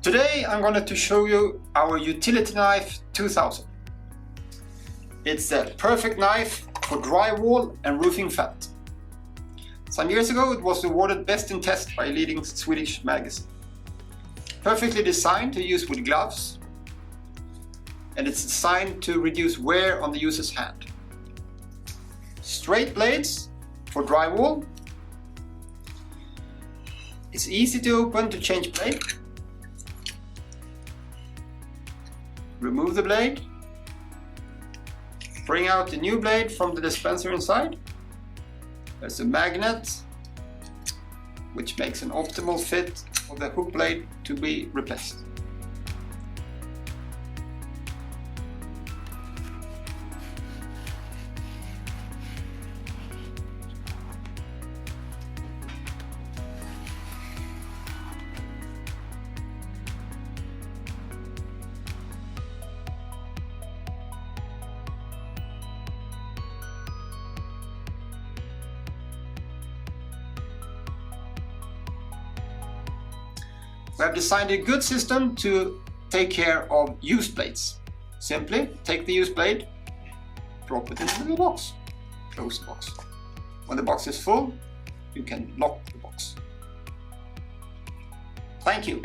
Today I'm going to show you our utility knife 2000. It's the perfect knife for drywall and roofing felt. Some years ago it was awarded Best in Test by a leading Swedish magazine. Perfectly designed to use with gloves, and it's designed to reduce wear on the user's hand. Straight blades for drywall. It's easy to open to change blade. Remove the blade. Bring out the new blade from the dispenser inside. There's a magnet which makes an optimal fit of the hook blade to be replaced. We have designed a good system to take care of used blades. Simply take the used blade, drop it into the box, close the box. When the box is full, you can lock the box. Thank you.